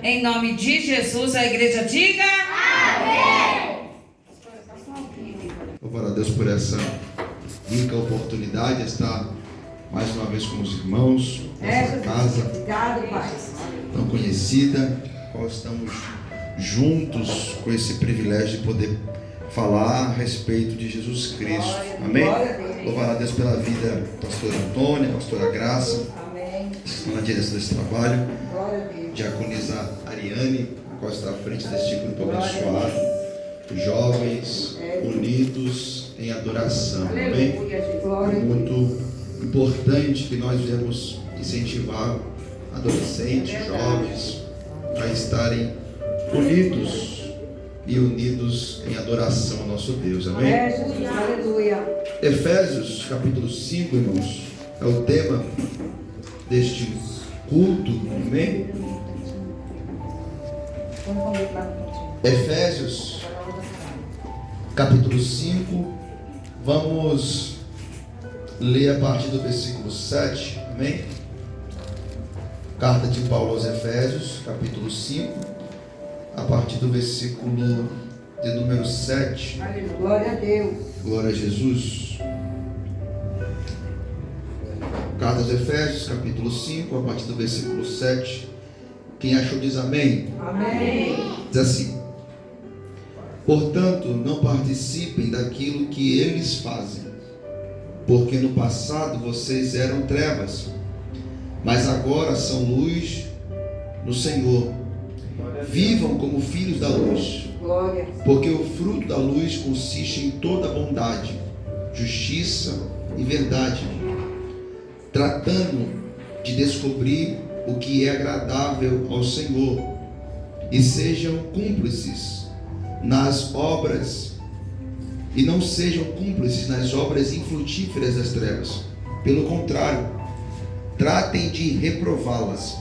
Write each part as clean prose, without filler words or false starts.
Em nome de Jesus, a igreja diga amém. Louvado a Deus por essa rica oportunidade de estar mais uma vez com os irmãos, nessa casa tão conhecida, qual estamos juntos com esse privilégio de poder falar a respeito de Jesus Cristo. Amém? Louvado a Deus pela vida da pastora Antônia, pastora Graça, que estão na direção desse trabalho, diaconisa Ariane, a qual está à frente deste grupo abençoado, jovens unidos em adoração. Amém? É muito importante que nós devemos incentivar adolescentes, jovens a estarem unidos em adoração ao nosso Deus. Amém? Efésios capítulo 5, irmãos, é o tema deste culto. Amém? Efésios capítulo 5, vamos ler a partir do versículo 7. Amém? Carta de Paulo aos Efésios, capítulo 5, a partir do versículo de número 7. Glória a Deus. Glória a Jesus. Carta aos Efésios, capítulo 5, a partir do versículo 7. Quem achou diz amém. Amém. Diz assim: portanto, não participem daquilo que eles fazem, porque no passado vocês eram trevas, mas agora são luz no Senhor. Vivam como filhos da luz, porque o fruto da luz consiste em toda bondade, justiça e verdade, tratando de descobrir o que é agradável ao Senhor, e sejam cúmplices nas obras, e não sejam cúmplices nas obras infrutíferas das trevas. Pelo contrário, tratem de reprová-las,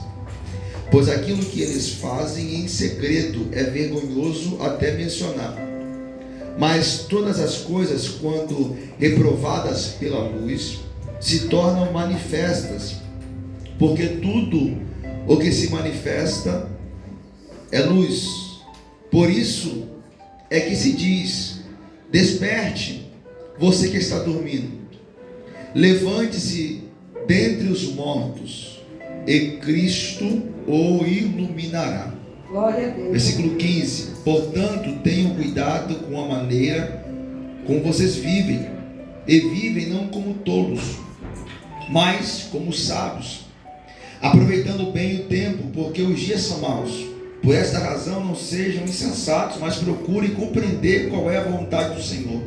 pois aquilo que eles fazem em segredo é vergonhoso até mencionar. Mas todas as coisas, quando reprovadas pela luz, se tornam manifestas, porque tudo o que se manifesta é luz. Por isso é que se diz: desperte, você que está dormindo, levante-se dentre os mortos, e Cristo o iluminará. Glória a Deus. Versículo 15: portanto, tenham cuidado com a maneira como vocês vivem, e vivem não como tolos, mas como sábios, aproveitando bem o tempo, porque os dias são maus. Por esta razão, não sejam insensatos, mas procurem compreender qual é a vontade do Senhor.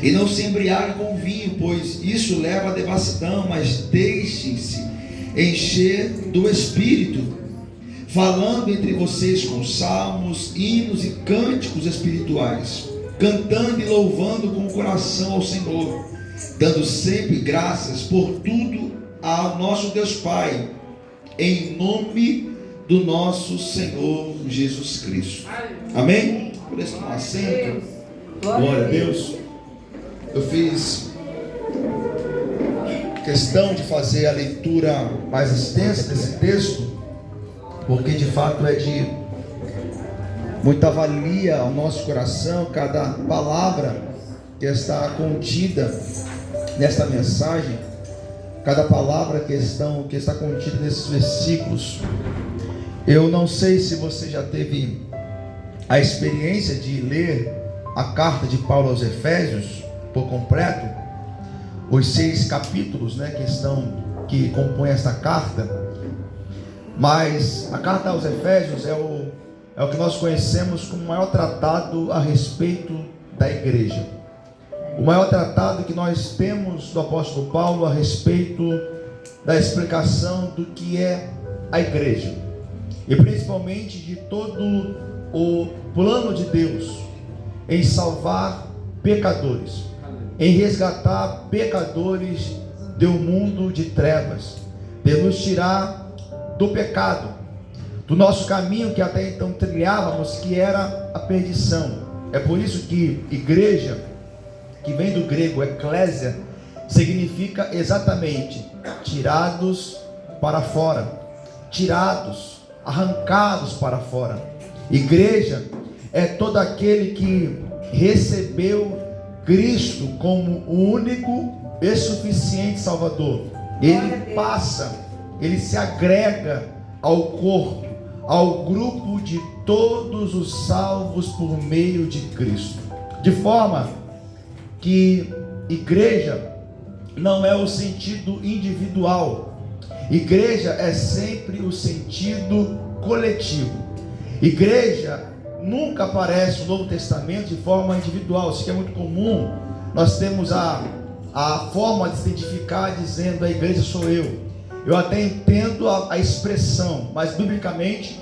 E não se embriaguem com vinho, pois isso leva à devassidão, mas deixem-se encher do Espírito, falando entre vocês com salmos, hinos e cânticos espirituais, cantando e louvando com o coração ao Senhor, dando sempre graças por tudo ao nosso Deus Pai, em nome do nosso Senhor Jesus Cristo. Amém? Por isso, um assento. Glória a Deus. Eu fiz questão de fazer a leitura mais extensa desse texto, porque de fato é de muita valia ao nosso coração cada palavra que está contida nesta mensagem, cada palavra que está contida nesses versículos. Eu não sei se você já teve a experiência de ler a carta de Paulo aos Efésios por completo, os 6 capítulos, que compõem esta carta. Mas a carta aos Efésios é o que nós conhecemos como o maior tratado a respeito da igreja, o maior tratado que nós temos do apóstolo Paulo a respeito da explicação do que é a igreja, e principalmente de todo o plano de Deus em salvar pecadores, em resgatar pecadores do mundo de trevas, de nos tirar do pecado, do nosso caminho que até então trilhávamos, que era a perdição. É por isso que igreja, que vem do grego eclésia, significa exatamente tirados para fora, tirados arrancados para fora. Igreja é todo aquele que recebeu Cristo como o único e suficiente Salvador. Ele passa, ele se agrega ao corpo, ao grupo de todos os salvos por meio de Cristo. De forma que igreja não é o sentido individual. Igreja é sempre o sentido coletivo. Igreja nunca aparece no Novo Testamento de forma individual. Isso que é muito comum. Nós temos a forma de se identificar dizendo: a igreja sou eu. Eu até entendo a expressão, mas biblicamente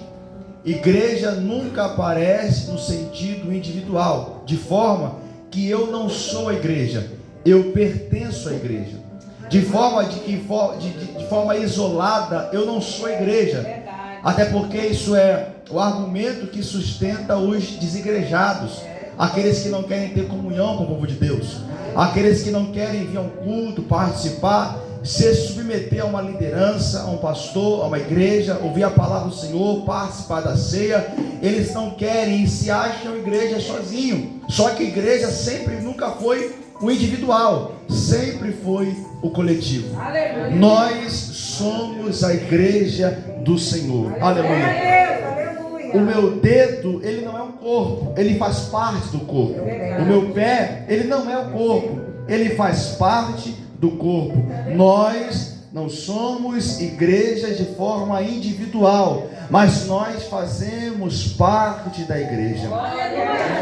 igreja nunca aparece no sentido individual, de forma que eu não sou a igreja, eu pertenço à igreja. De forma isolada, eu não sou a igreja. Até porque isso é o argumento que sustenta os desigrejados, aqueles que não querem ter comunhão com o povo de Deus, aqueles que não querem vir a um culto, participar, se submeter a uma liderança, a um pastor, a uma igreja, ouvir a palavra do Senhor, participar da ceia. Eles não querem e se acham igreja sozinho. Só que igreja sempre nunca foi o individual, sempre foi o coletivo. Aleluia. Nós somos a igreja do Senhor. Aleluia. Aleluia. O meu dedo, ele não é um corpo, ele faz parte do corpo. O meu pé, ele não é o corpo, ele faz parte do corpo. Nós não somos igreja de forma individual, mas nós fazemos parte da igreja.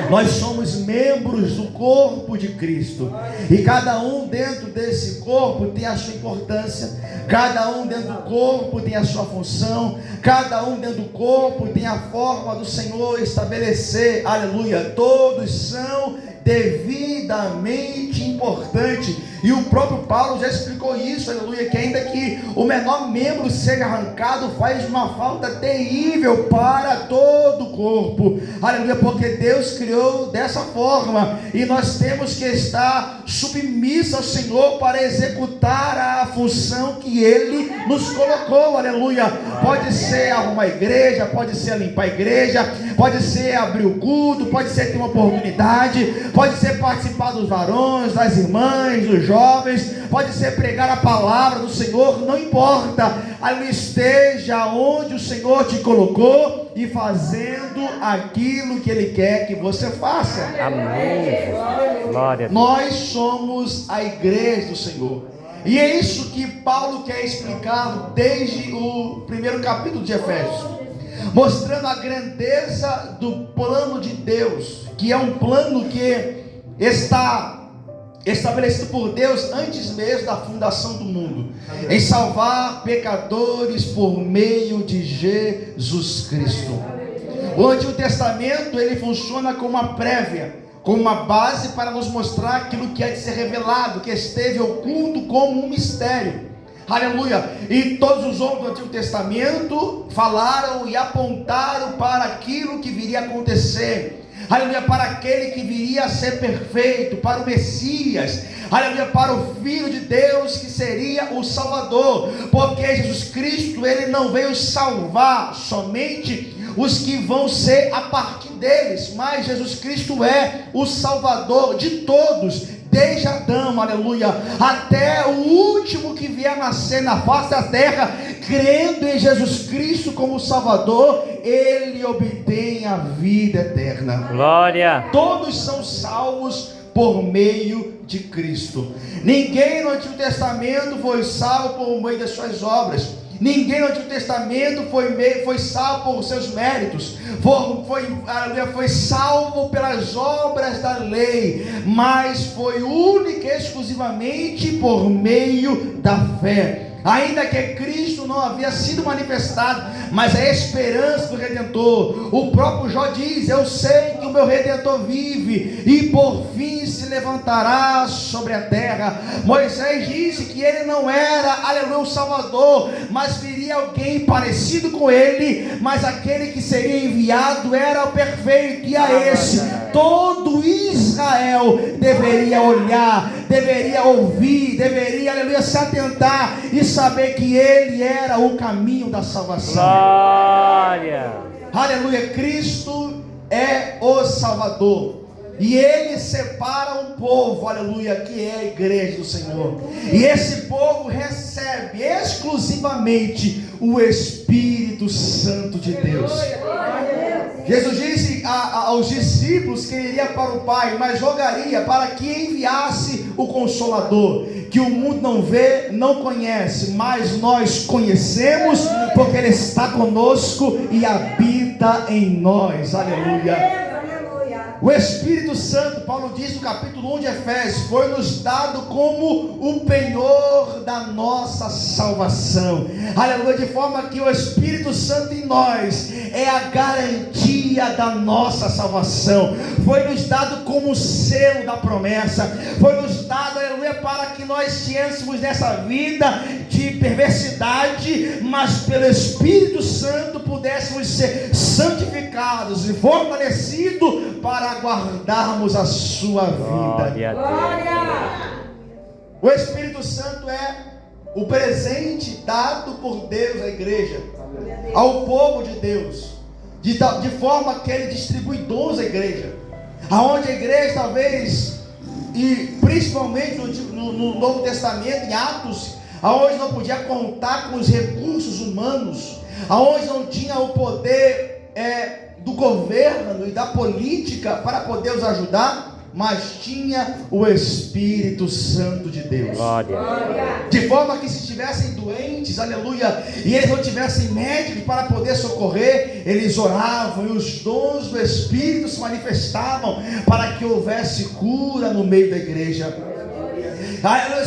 Nós somos membros do corpo de Cristo, e cada um dentro desse corpo tem a sua importância, cada um dentro do corpo tem a sua função, cada um dentro do corpo tem a forma do Senhor estabelecer. Aleluia. Todos são devidamente importantes, e o próprio Paulo já explicou isso, aleluia, que ainda que o menor membro seja arrancado, faz uma falta terrível para todo o corpo, aleluia, porque Deus criou dessa forma, e nós temos que estar submissos ao Senhor para executar a função que Ele nos colocou, aleluia. Pode ser arrumar a igreja, pode ser limpar a igreja, pode ser abrir o culto, pode ser ter uma oportunidade, pode ser participar dos varões, das irmãs, dos jovens, pode ser pregar a palavra do Senhor, não importa, ali esteja onde o Senhor te colocou e fazendo aquilo que Ele quer que você faça. Amém. Glória a Deus. Nós somos a igreja do Senhor, e é isso que Paulo quer explicar desde o primeiro capítulo de Efésios, mostrando a grandeza do plano de Deus, que é um plano que está estabelecido por Deus antes mesmo da fundação do mundo, em salvar pecadores por meio de Jesus Cristo. O Antigo Testamento, ele funciona como uma prévia, como uma base para nos mostrar aquilo que é de ser revelado, que esteve oculto como um mistério. Aleluia. E todos os homens do Antigo Testamento falaram e apontaram para aquilo que viria a acontecer. Aleluia, para aquele que viria a ser perfeito, para o Messias, aleluia, para o Filho de Deus que seria o Salvador, porque Jesus Cristo, ele não veio salvar somente os que vão ser a partir deles, mas Jesus Cristo é o Salvador de todos, desde Adão, aleluia, até o último que vier nascer na face da terra, crendo em Jesus Cristo como Salvador, ele obtém a vida eterna. Glória. Todos são salvos por meio de Cristo. Ninguém no Antigo Testamento foi salvo por meio das suas obras. Ninguém no Antigo Testamento foi salvo por seus méritos, foi salvo pelas obras da lei, mas foi única e exclusivamente por meio da fé. Ainda que Cristo não havia sido manifestado, mas a esperança do Redentor. O próprio Jó diz: eu sei que o meu Redentor vive e por fim se levantará sobre a terra. Moisés disse que ele não era, aleluia, o Salvador, mas viria alguém parecido com ele, mas aquele que seria enviado era o perfeito, e a esse todo Israel Israel deveria olhar, deveria ouvir, deveria, aleluia, se atentar e saber que ele era o caminho da salvação. Glória. Aleluia, Cristo é o Salvador. E ele separa um povo, aleluia, que é a igreja do Senhor. E esse povo recebe exclusivamente o Espírito Santo de Deus. Jesus disse aos discípulos que ele iria para o Pai, mas rogaria para que enviasse o Consolador, que o mundo não vê, não conhece, mas nós conhecemos, porque ele está conosco e habita em nós. Aleluia. O Espírito Santo, Paulo diz no capítulo 1 de Efésios, foi nos dado como o penhor da nossa salvação. Aleluia, de forma que o Espírito Santo em nós é a garantia da nossa salvação. Foi nos dado como o selo da promessa. Foi nos dado, aleluia, para que nós tivéssemos nessa vida de perversidade, mas pelo Espírito Santo pudéssemos ser santificados e fortalecidos para aguardarmos a sua vida. Glória. O Espírito Santo é o presente dado por Deus à igreja, ao povo de Deus, de forma que ele distribui dons à igreja, aonde a igreja talvez, e principalmente no Novo Testamento, em Atos, aonde não podia contar com os recursos humanos, aonde não tinha o poder do governo e da política para poder os ajudar, mas tinha o Espírito Santo de Deus. Glória. De forma que se estivessem doentes, aleluia, e eles não tivessem médicos para poder socorrer, eles oravam e os dons do Espírito se manifestavam para que houvesse cura no meio da igreja.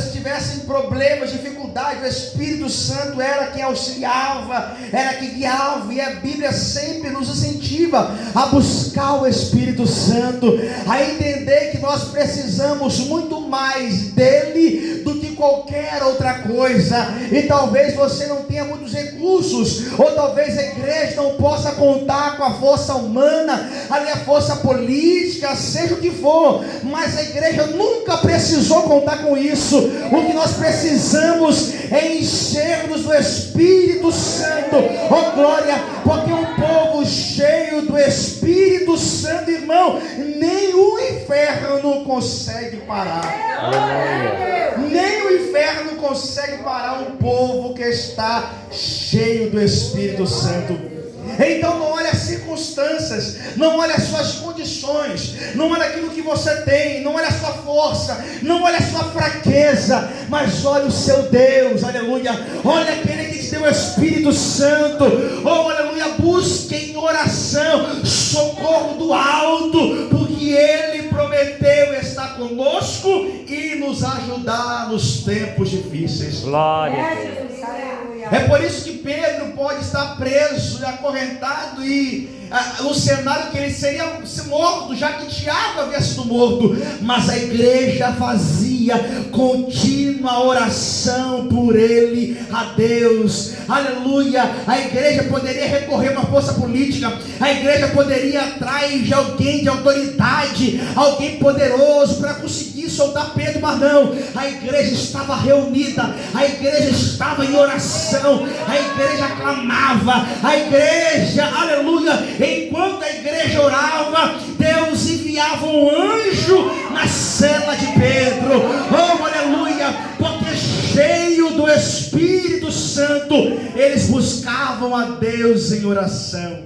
Se tivessem problemas, dificuldades, o Espírito Santo era quem auxiliava, era quem guiava, e a Bíblia sempre nos incentiva a buscar o Espírito Santo, a entender que nós precisamos muito mais dele do que qualquer outra coisa. E talvez você não tenha muitos recursos, ou talvez a igreja não possa contar com a força humana, a força política, seja o que for, mas a igreja nunca precisou contar com isso. O que nós precisamos é encher-nos do Espírito Santo. Oh glória, porque um povo cheio do Espírito Santo, irmão, nem o inferno consegue parar. Nem o inferno consegue parar um povo que está cheio do Espírito Santo. Então não olhe as circunstâncias, não olhe as suas condições, não olhe aquilo que você tem, não olhe a sua força, não olhe a sua fraqueza, mas olhe o seu Deus, aleluia. Olha aquele que te deu o Espírito Santo, oh aleluia. Busque em oração socorro do alto, porque ele prometeu estar conosco e nos ajudar nos tempos difíceis. Glória. É por isso que Pedro pode estar preso e acorrentado, e no cenário que ele seria morto, já que Tiago havia sido morto, mas a igreja fazia contínua oração por ele a Deus, aleluia. A igreja poderia recorrer a uma força política, a igreja poderia ir atrás de alguém de autoridade, alguém poderoso para conseguir soltar Pedro, mas não, a igreja estava reunida, a igreja estava em oração, a igreja clamava, a igreja, aleluia. Enquanto a igreja orava, Deus enviava um anjo na cela de Pedro, oh aleluia, porque cheio do Espírito Santo, eles buscavam a Deus em oração.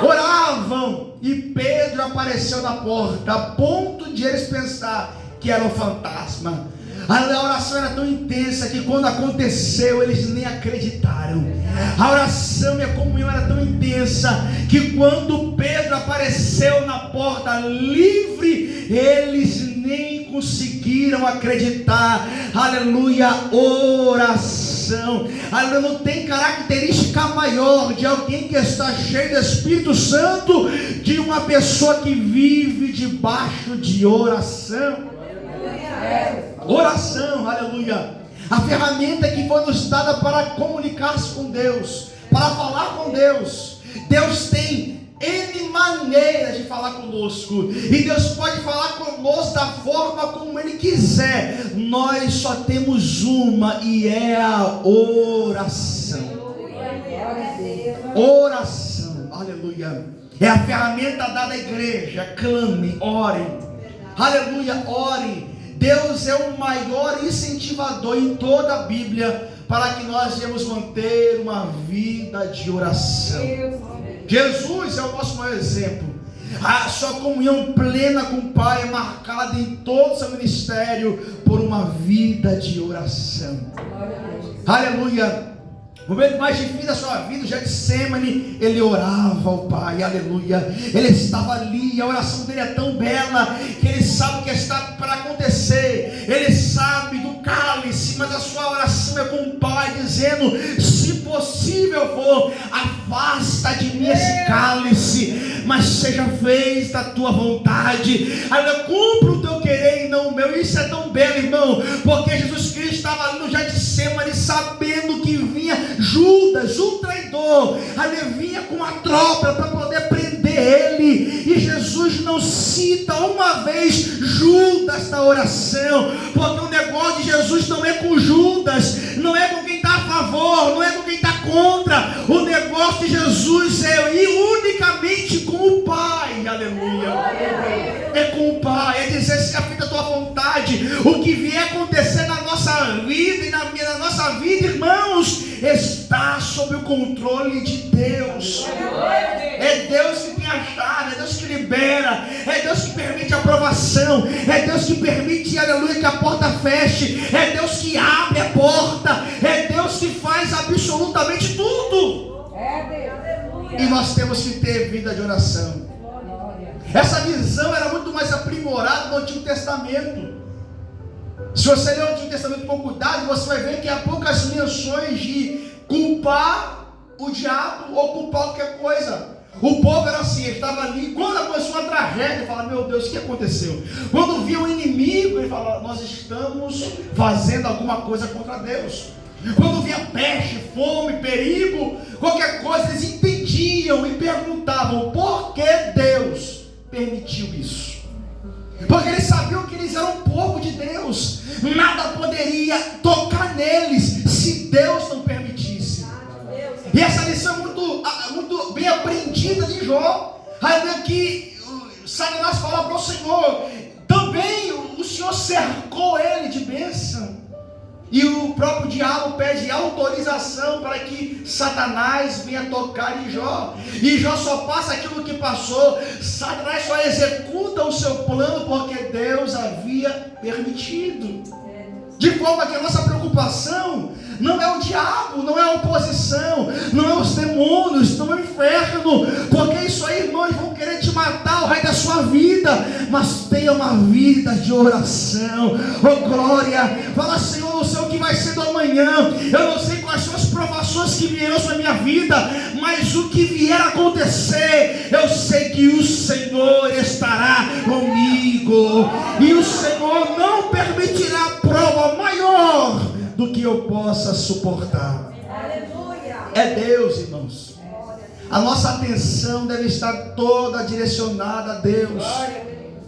Oravam, e Pedro apareceu na porta, a ponto de eles pensar que era um fantasma. A oração era tão intensa que quando aconteceu eles nem acreditaram. A oração e a comunhão era tão intensa que quando Pedro apareceu na porta livre, eles nem conseguiram acreditar. Aleluia, oração. Aleluia, não tem característica maior de alguém que está cheio do Espírito Santo, de uma pessoa que vive debaixo de oração. Oração, aleluia, a ferramenta que foi nos dada para comunicar-se com Deus, para falar com Deus. Deus tem N maneiras de falar falar conosco, e Deus pode falar conosco da forma como Ele quiser. Nós só temos uma, e é a oração. Oração, aleluia. É a ferramenta dada à igreja. Clame, ore, aleluia, ore. Deus é o maior incentivador em toda a Bíblia para que nós devemos manter uma vida de oração. Jesus é o nosso maior exemplo. A sua comunhão plena com o Pai é marcada em todo o seu ministério por uma vida de oração. Aleluia. No momento mais difícil da sua vida, o Getsemane, ele orava ao Pai, aleluia. Ele estava ali, e a oração dele é tão bela que ele sabe o que está para acontecer. Ele sabe do cálice, mas a sua oração é com o Pai, dizendo: se possível for, afasta de mim esse cálice, mas seja feita a tua vontade. Aleluia, cumpra o teu querer e não o meu. Isso é tão belo, irmão, porque Jesus Cristo estava ali no Getsemane, sabendo que vinha Judas, o traidor, ali vinha com a tropa para poder prender ele, e Jesus não cita uma vez Judas na oração, porque o negócio de Jesus não é com Judas, não é com quem está a favor, não é com quem está contra. O negócio de Jesus é ir unicamente com o Pai, aleluia. É com o Pai, é dizer: se feita a tua vontade. O que vier acontecer na nossa vida e na nossa vida, irmãos, está sob o controle de Deus. É Deus que tem a chave, é Deus que libera, é Deus que permite a aprovação, é Deus que permite, aleluia, que a porta feche, é Deus que abre a porta, é Deus que faz absolutamente tudo. E nós temos que ter vida de oração. Essa visão era muito mais aprimorada no Antigo Testamento. Se você ler o Antigo Testamento com cuidado, você vai ver que há poucas menções de culpar o diabo ou culpar qualquer coisa. O povo era assim, ele estava ali, quando aconteceu uma tragédia, ele fala: meu Deus, o que aconteceu? Quando via um inimigo, ele fala: nós estamos fazendo alguma coisa contra Deus. Quando via peste, fome, perigo, qualquer coisa, eles entendiam e perguntavam: por que Deus permitiu isso? Porque eles sabiam que eles eram o povo de Deus, nada poderia tocar neles se Deus não permitisse. E essa lição é muito bem aprendida de Jó. Aí que Satanás fala para o Senhor: também o Senhor cercou ele de bênção. E o próprio diabo pede autorização para que Satanás venha tocar em Jó. E Jó só passa aquilo que passou. Satanás só executa o seu plano porque Deus havia permitido. De forma que a nossa preocupação não é o diabo, não é a oposição, não é os demônios, não é o inferno, porque isso aí, irmãos, vão querer te matar o resto da sua vida. Mas tenha uma vida de oração. Oh glória, fala: Senhor, eu não sei o que vai ser do amanhã, eu não sei quais são as provações que virão sobre a minha vida, mas o que vier a acontecer, eu sei que o Senhor estará comigo, e o Senhor não permitirá prova maior do que eu possa suportar. É Deus, irmãos. A nossa atenção deve estar toda direcionada a Deus.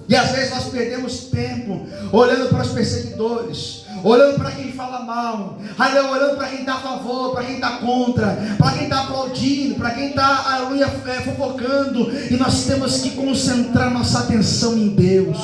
E às vezes nós perdemos tempo olhando para os perseguidores, olhando para quem fala mal, olhando para quem está a favor, para quem está contra, para quem está aplaudindo, para quem está fofocando. E nós temos que concentrar nossa atenção em Deus.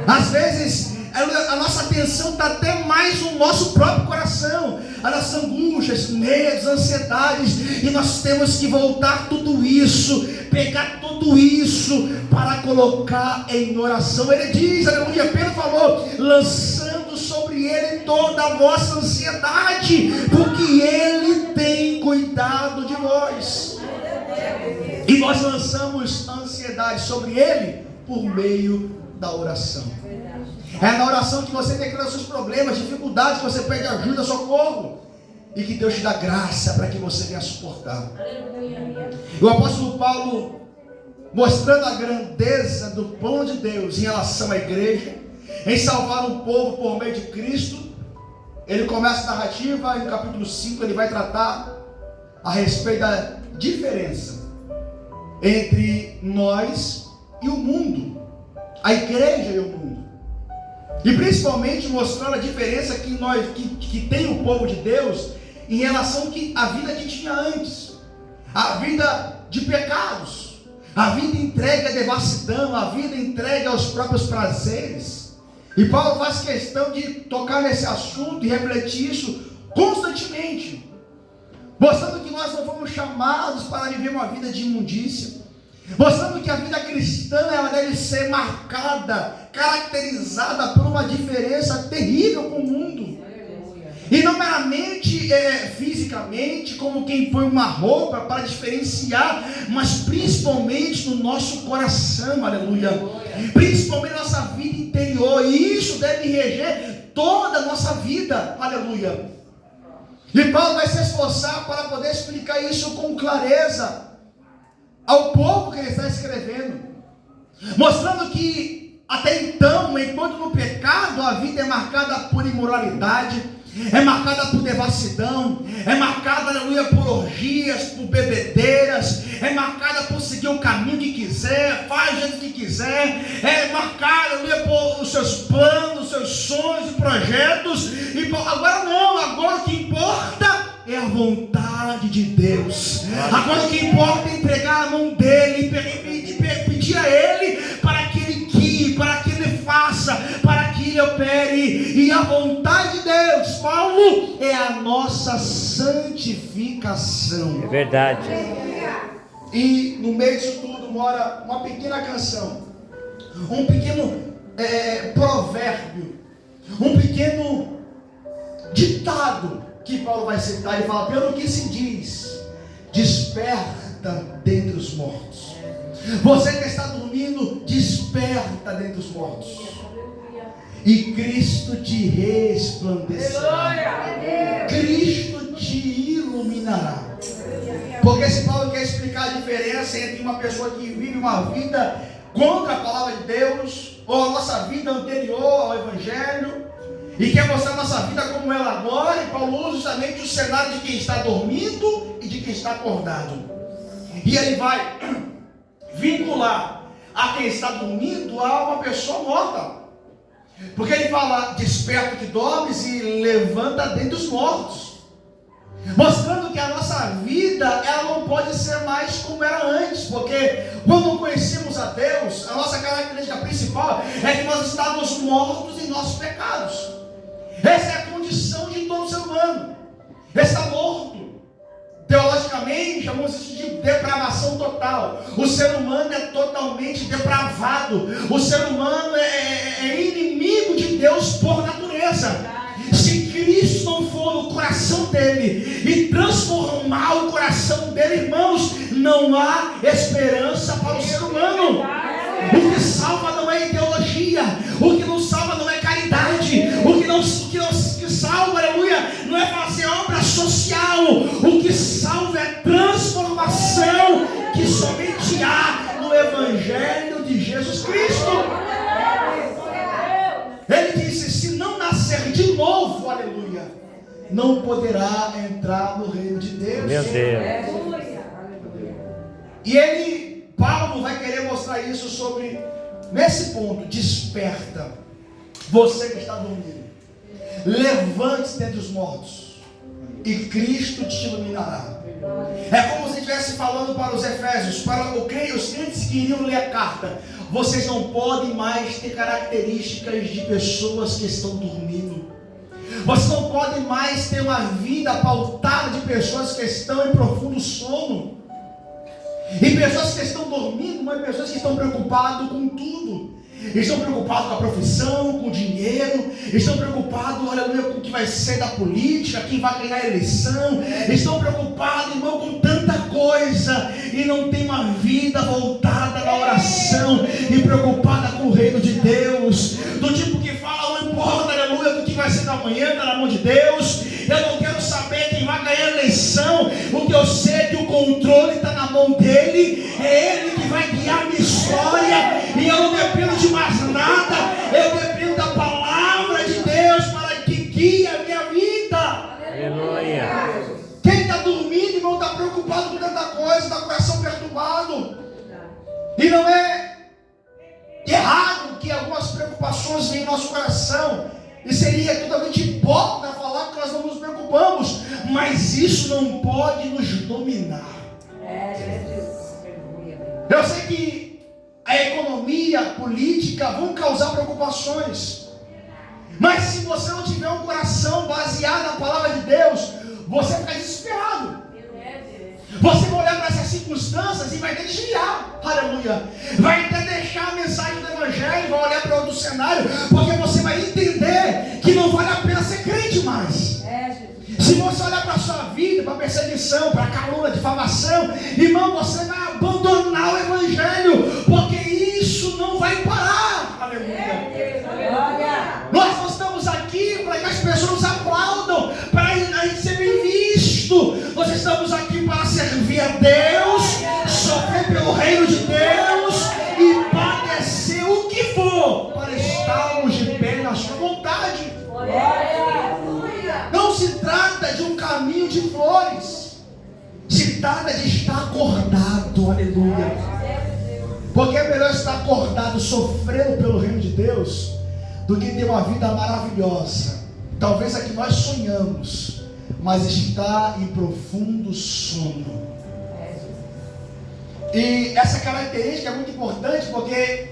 Às vezes a nossa atenção está até mais no nosso próprio coração, as nossas angústias, medos, ansiedades, e nós temos que voltar tudo isso, pegar tudo isso para colocar em oração. Ele diz, aleluia, Pedro falou: lançando sobre ele toda a vossa ansiedade, porque ele tem cuidado de vós. E nós lançamos a ansiedade sobre ele por meio da oração. É na oração que você declara os seus problemas, dificuldades, que você pede ajuda, socorro, e que Deus te dá graça para que você venha suportar. O apóstolo Paulo, mostrando a grandeza do plano de Deus em relação à igreja, em salvar um povo por meio de Cristo, ele começa a narrativa, e no capítulo 5 ele vai tratar a respeito da diferença entre nós e o mundo, a igreja e o mundo. E principalmente mostrando a diferença que tem o povo de Deus em relação à vida que tinha antes. A vida de pecados, a vida entregue à devassidão, a vida entregue aos próprios prazeres. E Paulo faz questão de tocar nesse assunto e refletir isso constantemente, mostrando que nós não fomos chamados para viver uma vida de imundícia, mostrando que a vida cristã ela deve ser marcada, caracterizada por uma diferença terrível com o mundo. E não meramente fisicamente, como quem põe uma roupa para diferenciar, mas principalmente no nosso coração, aleluia. Principalmente na nossa vida interior, e isso deve reger toda a nossa vida, aleluia. E Paulo vai se esforçar para poder explicar isso com clareza ao povo que ele está escrevendo, mostrando que até então, enquanto no pecado, a vida é marcada por imoralidade, é marcada por devassidão, é marcada, aleluia, por orgias, por bebedeiras, é marcada por seguir o caminho que quiser, faz o jeito que quiser, é marcada, aleluia, por os seus planos, os seus sonhos e projetos. E agora não, agora o que importa é a vontade de Deus. Agora o que importa é entregar a mão dele e pedir a ele para que ele guie, para que ele faça, para que ele opere. E a vontade de Deus, Paulo, é a nossa santificação. É verdade. E no meio disso tudo mora uma pequena canção, um pequeno provérbio, um pequeno ditado que Paulo vai citar. Ele fala: pelo que se diz, desperta dentre os mortos. Você que está dormindo, desperta dentre os mortos, e Cristo te resplandecerá. Cristo te iluminará. Porque se Paulo quer explicar a diferença entre uma pessoa que vive uma vida contra a palavra de Deus, ou a nossa vida anterior ao Evangelho, e quer mostrar a nossa vida como ela agora, e Paulo usa justamente o cenário de quem está dormindo e de quem está acordado. E ele vai vincular a quem está dormindo a uma pessoa morta. Porque ele fala: desperta que dormes e levanta dentre os mortos. Mostrando que a nossa vida ela não pode ser mais como era antes. Porque quando conhecemos a Deus, a nossa característica principal é que nós estávamos mortos em nossos pecados. Essa é a condição de todo ser humano. Está morto. Teologicamente chamamos isso de depravação total. O ser humano é totalmente depravado. O ser humano é inimigo de Deus por natureza. Se Cristo não for no coração dele e transformar o coração dele, irmãos, não há esperança para o ser humano. O que salva não é ideologia, o que não salva não é caridade, o que salva, aleluia, não é fazer obra social. O que salva é transformação, que somente há no Evangelho de Jesus Cristo. Ele disse: se não nascer de novo, aleluia, não poderá entrar no reino de Deus. Meu Deus. E Paulo vai querer mostrar isso nesse ponto: desperta, você que está dormindo, levante-se dentre os mortos, e Cristo te iluminará. É como se estivesse falando para os Efésios, para os crentes que iriam ler a carta: vocês não podem mais ter características de pessoas que estão dormindo. Vocês não podem mais ter uma vida pautada de pessoas que estão em profundo sono. E pessoas que estão dormindo, mas pessoas que estão preocupadas com tudo. Estão preocupados com a profissão, com o dinheiro. Estão preocupados, olha, com o que vai ser da política, quem vai ganhar a eleição. Estão preocupados, irmão, com tanta coisa. E não tem uma vida voltada na oração e preocupada com o reino de Deus. Do tipo que fala: não importa, aleluia, o que vai ser da manhã, está na mão de Deus. Eu não quero saber quem vai ganhar a eleição. O que eu sei é que o controle está na mão dele. É ele que vai guiar a minha história. E eu não dependo de mais nada. Eu dependo da palavra de Deus para que guie a minha vida. Aleluia. Quem está dormindo e não está preocupado com tanta coisa, está com o coração perturbado, E não é errado que algumas preocupações venham no nosso coração. E seria totalmente hipócrita falar que nós não nos preocupamos. Mas isso não pode nos dominar. Eu sei que a economia, a política vão causar preocupações. Mas se você não tiver um coração baseado na palavra de Deus, você fica desesperado. Você vai olhar para essas circunstâncias e vai ter que desviar. Aleluia. Vai até deixar a mensagem do Evangelho, vai olhar para outro cenário, porque você vai entender que não vale a pena ser crente mais. Se você olhar para a sua vida, para a perseguição, para a calúnia, difamação, irmão, você vai abandonar o Evangelho, porque isso não vai parar. Aleluia. Nós não estamos aqui para que as pessoas nos aplaudam, para a gente ser bem visto. Nós estamos aqui para servir a Deus, sofrer pelo reino de Deus e padecer o que for para estarmos de pé na sua vontade. Não se trata de um caminho de flores, se trata de estar acordado. Aleluia. Porque é melhor estar acordado sofrendo pelo reino de Deus do que ter uma vida maravilhosa. Talvez a que nós sonhamos, mas está em profundo sono. E essa característica é muito importante, porque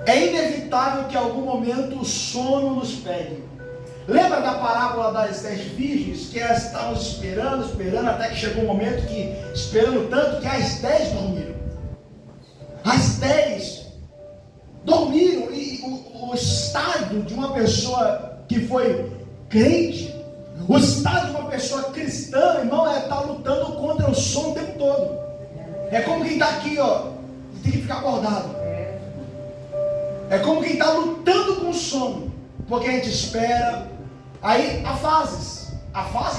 é inevitável que em algum momento o sono nos pegue. Lembra da parábola das 10 virgens, que elas estavam esperando, até que chegou um momento que, esperando tanto, que as 10 dormiram. As 10 dormiram, e o estado de uma pessoa que foi crente, o estado de uma pessoa cristã, irmão, é estar lutando contra o sono o tempo todo. É como quem está aqui, ó, tem que ficar acordado. É como quem está lutando com o sono, porque a gente espera. Aí há fases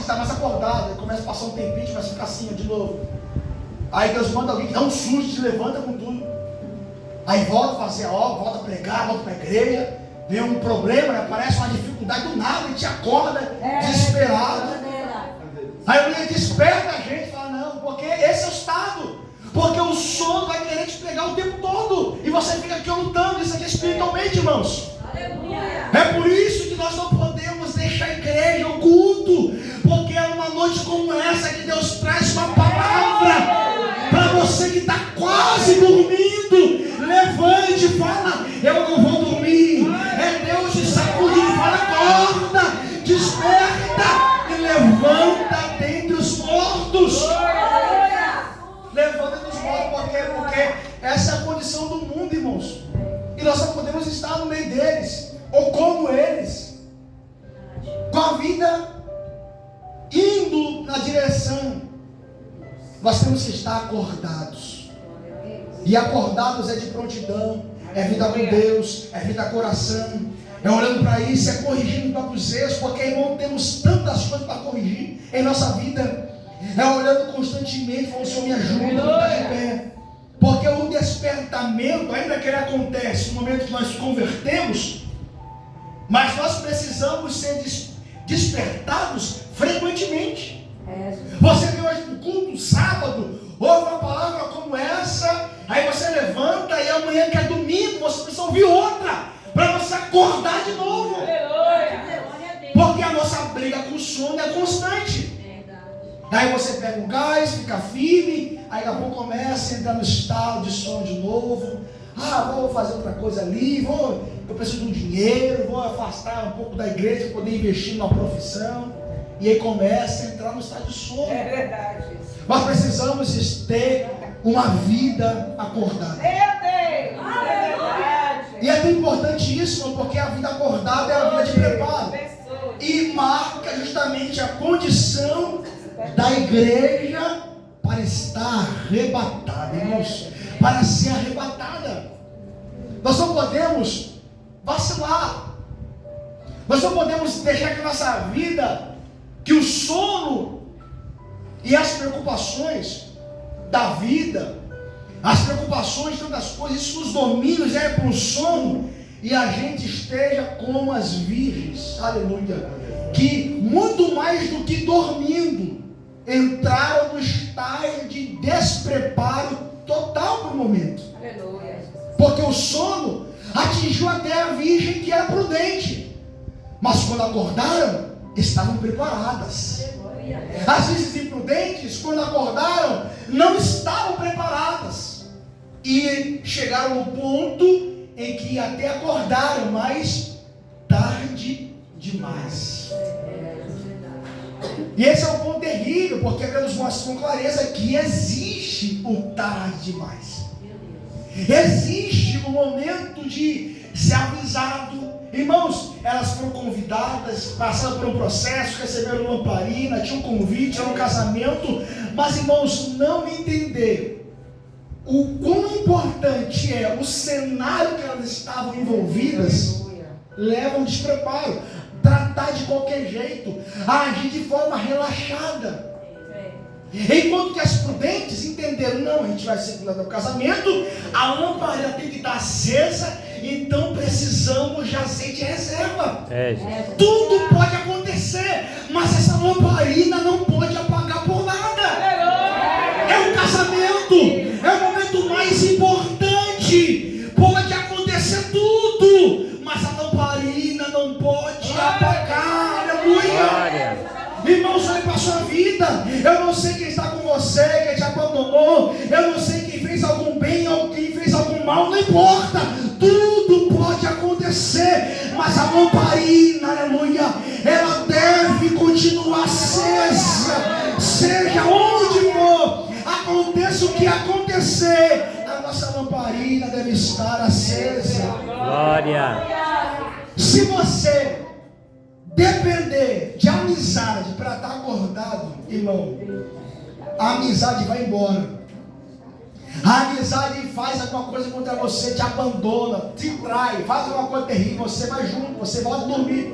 está mais acordado, aí começa a passar um tempinho, começa a ficar assim, ó, de novo. Aí Deus manda alguém que dá um susto, se levanta com tudo. Aí volta a fazer a obra, volta a pregar, volta para a igreja. Vem um problema, né? Aparece uma dificuldade do nada, e te acorda desesperado. Aí alguém desperta a gente e fala, não, porque esse é o estado. Porque o sono vai querer te pegar o tempo todo. E você fica aqui lutando, isso aqui é espiritualmente, irmãos. É por isso que nós não podemos deixar a igreja, o culto, porque é uma noite como essa que Deus traz uma palavra para você que está quase dormindo. Levante e fala, eu não vou dormir. É Deus te sacudindo, fala, acorda, desperta e levanta dentre os mortos. Levanta dos mortos, porque essa é a condição do mundo, irmãos. E nós só podemos estar no meio deles, ou como eles, com a vida indo na direção. Nós temos que estar acordados. E acordados é de prontidão, é vida com Deus, é vida coração, é olhando para isso, é corrigindo próprios erros, porque, irmão, temos tantas coisas para corrigir em nossa vida. É olhando constantemente, falando, Senhor, me ajuda, me dá de pé. Porque o despertamento, ainda que ele acontece no momento que nós nos convertemos, mas nós precisamos ser despertados frequentemente. Você vê hoje no culto, sábado, ouve uma palavra como essa, aí você levanta e amanhã que é domingo, você precisa ouvir outra, para você acordar de novo. Porque a nossa briga com o sono é constante. Aí você pega o gás, fica firme, aí daqui a pouco começa a entrar no estado de sono de novo. Vou fazer outra coisa ali, eu preciso de um dinheiro, vou afastar um pouco da igreja para poder investir numa profissão. E aí começa a entrar no estado de sono. É verdade. Nós precisamos ter uma vida acordada. É verdade. E é tão importante isso, porque a vida acordada é a vida de preparo. E marca justamente a condição da igreja para estar arrebatada, irmãos, para ser arrebatada. Nós não podemos vacilar. Nós não podemos deixar que a nossa vida, que o sono e as preocupações da vida, as preocupações de tantas coisas, isso nos domina, já é para o sono, e a gente esteja como as virgens, aleluia, que muito mais do que dormindo, entraram no estágio de despreparo total para o momento. Aleluia. Porque o sono atingiu até a virgem que era prudente. Mas quando acordaram, estavam preparadas. As virgens imprudentes, quando acordaram, não estavam preparadas. E chegaram ao ponto em que até acordaram, mas tarde demais. E esse é um ponto terrível, porque Deus mostra com clareza que existe o tarde demais. Existe o momento de ser avisado. Irmãos, elas foram convidadas, passaram por um processo, receberam lamparina, tinha um convite, era um casamento, mas irmãos, não entender o quão importante é o cenário que elas estavam envolvidas, leva a um despreparo, tratar de qualquer jeito, agir de forma relaxada. Enquanto que as prudentes entenderam, não, a gente vai circular no casamento, a lamparina tem que estar acesa, então precisamos de azeite reserva. Tudo pode acontecer, mas essa lamparina não pode apagar por nada. É um casamento, é o momento mais importante. Pode acontecer tudo, mas a lamparina não pode apagar. Aleluia. Irmãos, olhe para a sua vida. Eu não sei quem está com você, quem te abandonou. Eu não sei quem fez algum bem ou quem fez algum mal. Não importa. Tudo pode acontecer. Mas a lamparina, aleluia, ela deve continuar acesa. Seja onde for, aconteça o que acontecer, a nossa lamparina deve estar acesa. Glória. Se você depender de amizade para estar acordado, irmão, a amizade vai embora. A amizade faz alguma coisa contra você, te abandona, te trai, faz alguma coisa terrível, você vai junto, você volta a dormir.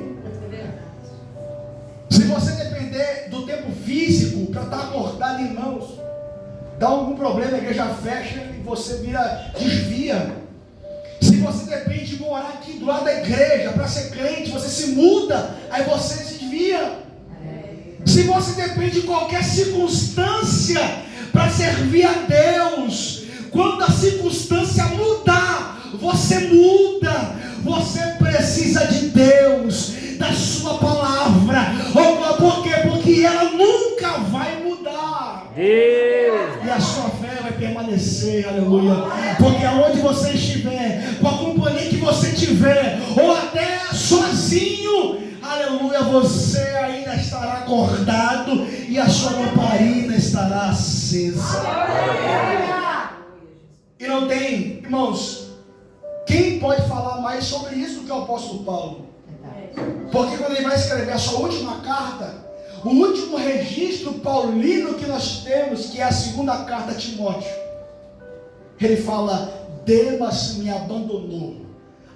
Se você depender do tempo físico para estar acordado, irmãos, dá algum problema, a igreja fecha e você desvia. Se você depende de morar aqui do lado da igreja para ser crente, você se muda, aí você se desvia. Se você depende de qualquer circunstância para servir a Deus, quando a circunstância mudar, você muda. Você precisa de Deus, da sua palavra. Por quê? Porque ela nunca vai mudar. Deus. E a sua fé vai permanecer, aleluia. Porque aonde você estiver, com a companhia que você tiver, ou até sozinho, aleluia, você ainda estará acordado e a sua lamparina estará acesa. E não tem, irmãos, quem pode falar mais sobre isso do que o apóstolo Paulo? Porque quando ele vai escrever a sua última carta, o último registro paulino que nós temos, que é a segunda carta a Timóteo, ele fala: Demas me abandonou,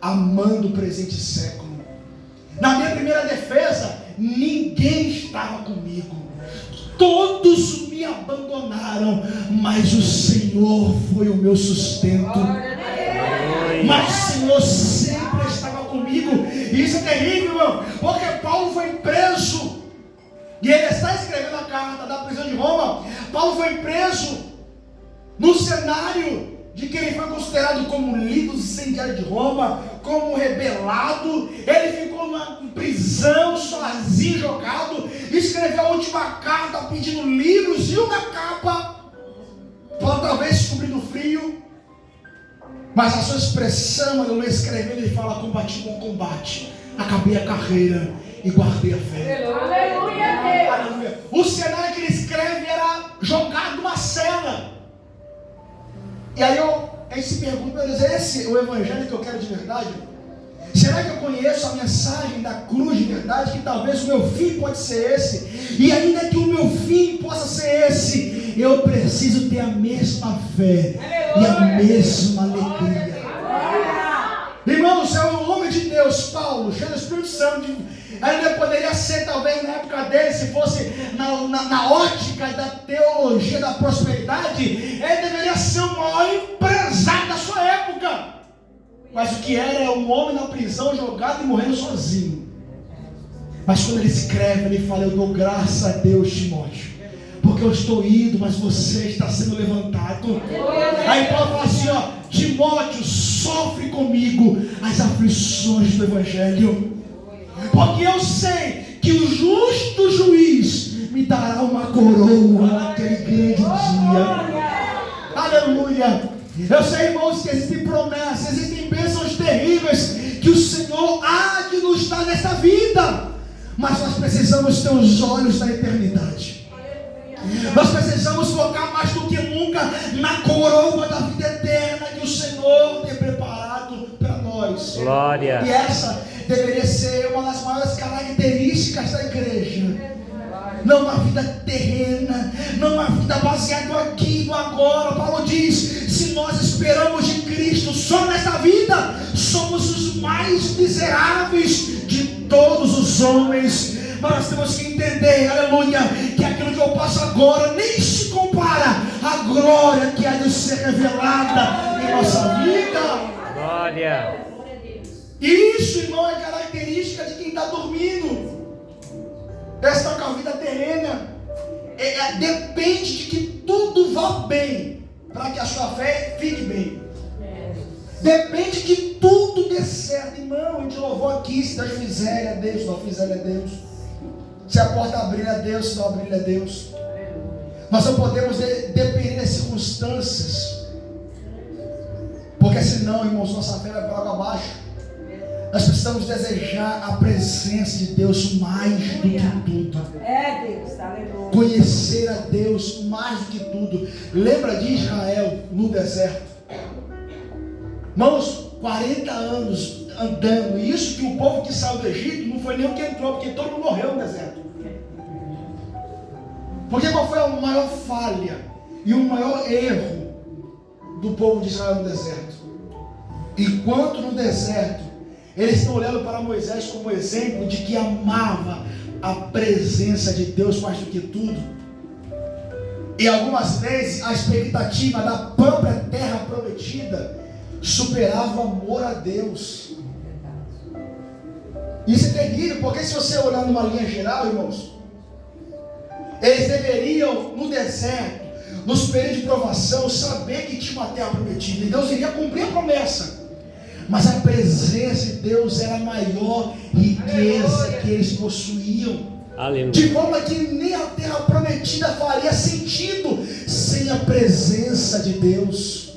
amando o presente século. Na minha primeira defesa, ninguém estava comigo, todos me abandonaram, mas o Senhor foi o meu sustento. Mas o Senhor sempre estava comigo. E isso é terrível, irmão, porque Paulo foi preso, e ele está escrevendo a carta da prisão de Roma. Paulo foi preso no cenário de que ele foi considerado como líder incendiário de Roma, como rebelado. Ele ficou numa prisão, sozinho, jogado. Escreveu a última carta pedindo livros e uma capa para talvez se cobrir do frio. Mas a sua expressão, aleluia, escrevendo, ele fala: combati bom combate, acabei a carreira e guardei a fé. Aleluia. Aleluia. O cenário que ele escreve era jogado numa cela. E aí a gente se pergunta: meu Deus, esse é o evangelho que eu quero de verdade? Será que eu conheço a mensagem da cruz de verdade? Que talvez o meu fim pode ser esse. E ainda que o meu fim possa ser esse, eu preciso ter a mesma fé e a mesma alegria. Irmãos, é o homem de Deus, Paulo, cheio do Espírito Santo. Ainda poderia ser, talvez na época dele, se fosse na ótica da teologia da prosperidade, ele deveria ser o maior empresário da sua época. Mas o que era um homem na prisão, jogado e morrendo sozinho. Mas quando ele escreve, ele fala: eu dou graça a Deus, Timóteo, porque eu estou indo, mas você está sendo levantado. Aí Paulo fala assim, ó, Timóteo, sofre comigo as aflições do Evangelho, porque eu sei que o justo juiz me dará uma coroa naquele grande dia. Aleluia. Eu sei, irmãos, que existem promessas, existem bênçãos terríveis que o Senhor há de nos dar nesta vida, mas nós precisamos ter os olhos na eternidade. Nós precisamos focar mais do que nunca na coroa da vida eterna que o Senhor tem preparado para nós. Glória. E essa deveria ser uma das maiores características da igreja. Não uma vida terrena, não uma vida baseada aqui no agora. Paulo diz, se nós esperamos de Cristo só nesta vida, somos os mais miseráveis de todos os homens. Mas nós temos que entender, aleluia, que aquilo que eu passo agora nem se compara à glória que há de ser revelada em nossa vida. Glória. Isso, irmão, é característica de quem está dormindo. Esta com a vida terrena depende de que tudo vá bem para que a sua fé fique bem. Depende que tudo dê certo. Irmão, a gente louvou aqui, se Deus fizer é Deus, se não fizer é Deus. Se a porta abrir é Deus, se não abrir é Deus. Nós não podemos depender das circunstâncias, porque senão, irmãos, nossa fé vai para água abaixo. Nós precisamos desejar a presença de Deus mais do que tudo. É Deus, aleluia. Conhecer a Deus mais do que tudo. Lembra de Israel no deserto? Irmãos, 40 anos andando. E isso que o povo que saiu do Egito não foi nem o que entrou, porque todo mundo morreu no deserto. Porque qual foi a maior falha e o maior erro do povo de Israel no deserto? Enquanto no deserto eles estão olhando para Moisés como exemplo de que amava a presença de Deus mais do que tudo. E algumas vezes a expectativa da própria terra prometida superava o amor a Deus. Isso é terrível, porque se você olhar numa linha geral, irmãos, eles deveriam no deserto, nos períodos de provação, saber que tinha uma terra prometida e Deus iria cumprir a promessa. Mas a presença de Deus era a maior riqueza que eles possuíam. Aleluia. De forma que nem a terra prometida faria sentido sem a presença de Deus.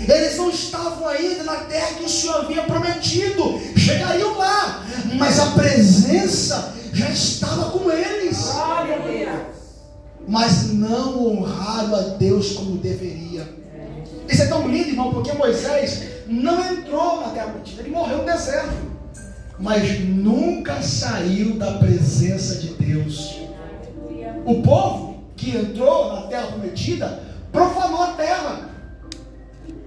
Eles não estavam ainda na terra que o Senhor havia prometido. Chegariam lá, mas a presença já estava com eles. Glória a Deus. Mas não honraram a Deus como deveria. Isso é tão lindo, irmão, porque Moisés não entrou na terra prometida, ele morreu no deserto, mas nunca saiu da presença de Deus. O povo que entrou na terra prometida profanou a terra,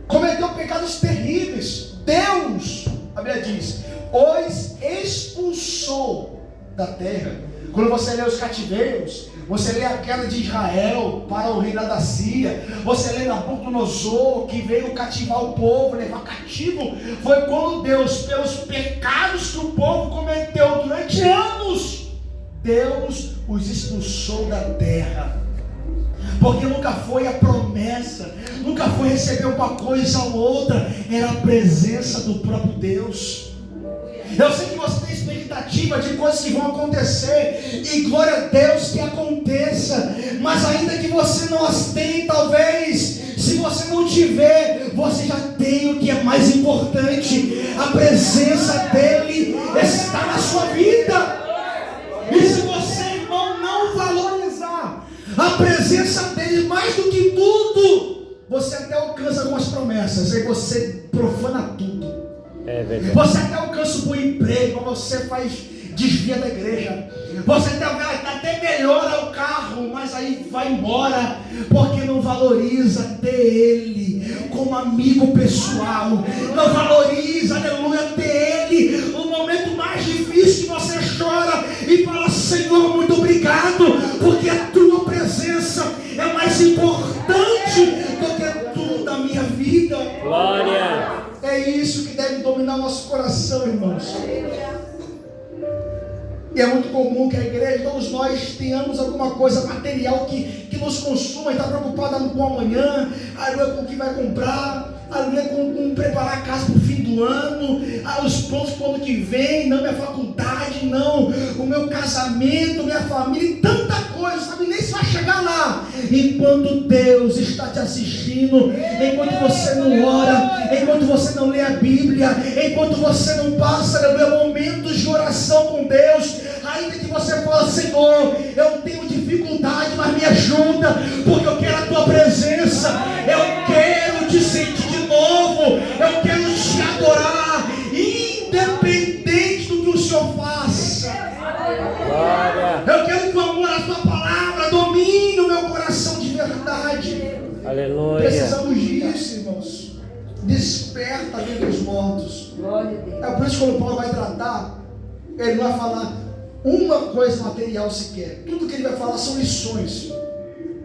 cometeu pecados terríveis. Deus, a Bíblia diz, os expulsou da terra. Quando você lê os cativeiros, você lê a queda de Israel para o reino da Síria, você lê Nabucodonosor que veio cativar o povo, levar cativo. Foi quando Deus, pelos pecados que o povo cometeu durante anos, Deus os expulsou da terra. Porque nunca foi a promessa, nunca foi receber uma coisa ou outra, era a presença do próprio Deus. Eu sei que você tem expectativa de coisas que vão acontecer, e glória a Deus que aconteça, mas ainda que você não as tenha, talvez, se você não tiver, você já tem o que é mais importante, a presença dEle está na sua vida. E se você, irmão, não valorizar a presença dEle mais do que tudo, você até alcança algumas promessas, aí você profana tudo. É verdade. Você até alcança um bom emprego, mas você desvia da igreja. Você até melhora o carro, mas aí vai embora, porque não valoriza ter Ele como amigo pessoal. Não valoriza, aleluia, ter Ele no momento mais difícil que você chora e fala: Senhor, muito obrigado, porque a Tua presença é mais importante do que tudo da minha vida. Glória. É isso que deve dominar nosso coração, irmãos. E é muito comum que a igreja, todos nós, tenhamos alguma coisa material que nos consuma, está preocupada com o amanhã, aleluia, com o que vai comprar, aleluia, com preparar a casa para o fim do ano, os planos para o ano que vem, não minha faculdade, não o meu casamento, minha família, e tanta coisa, sabe nem se vai chegar lá, enquanto Deus está te assistindo, enquanto você não ora, enquanto você não lê a Bíblia, enquanto você não passa, aleluia, momentos de oração com Deus, ainda que você fala, Senhor, eu tenho dificuldade, mas me ajuda, porque eu quero a tua presença, eu quero te sentir de novo, eu quero te adorar, independente do que o Senhor faça. Glória. Eu quero que o amor à tua palavra domine o meu coração de verdade. Aleluia. Precisamos disso, irmãos. Desperta dentre os mortos. Glória a Deus. É por isso que quando Paulo vai tratar, ele não vai falar uma coisa material sequer. Tudo que ele vai falar são lições.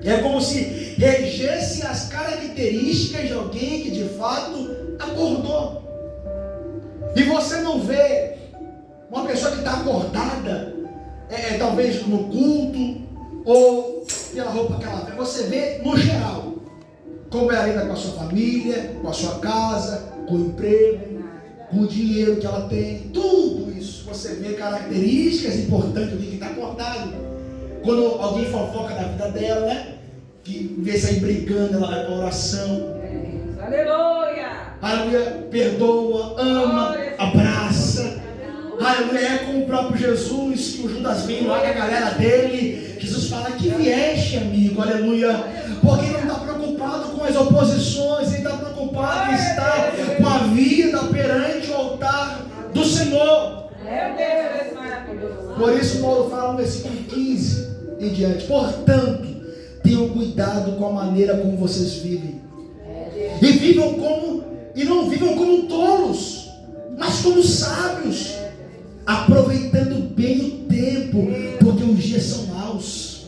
É como se regesse as características de alguém que de fato acordou. E você não vê uma pessoa que está acordada, talvez no culto, ou pela roupa que ela vê. Você vê no geral, como ela lida com a sua família, com a sua casa, com o emprego, com o dinheiro que ela tem, tudo isso. Você vê características importantes de quem está acordado. Quando alguém fofoca da vida dela, né? Que vê sair brigando, ela vai para a oração. Aleluia. Aleluia, perdoa, ama, abraça. Aleluia, é como o próprio Jesus, que o Judas vem lá com a galera dele. Jesus fala, que vieste, amigo, aleluia. Porque ele não está preocupado com as oposições, ele está preocupado em estar com a vida perante o altar do Senhor. Meu Deus, maravilhoso. Por isso Paulo fala no versículo 15 em diante, portanto, tenham cuidado com a maneira como vocês vivem. E não vivam como tolos, mas como sábios, aproveitando bem o tempo, porque os dias são maus.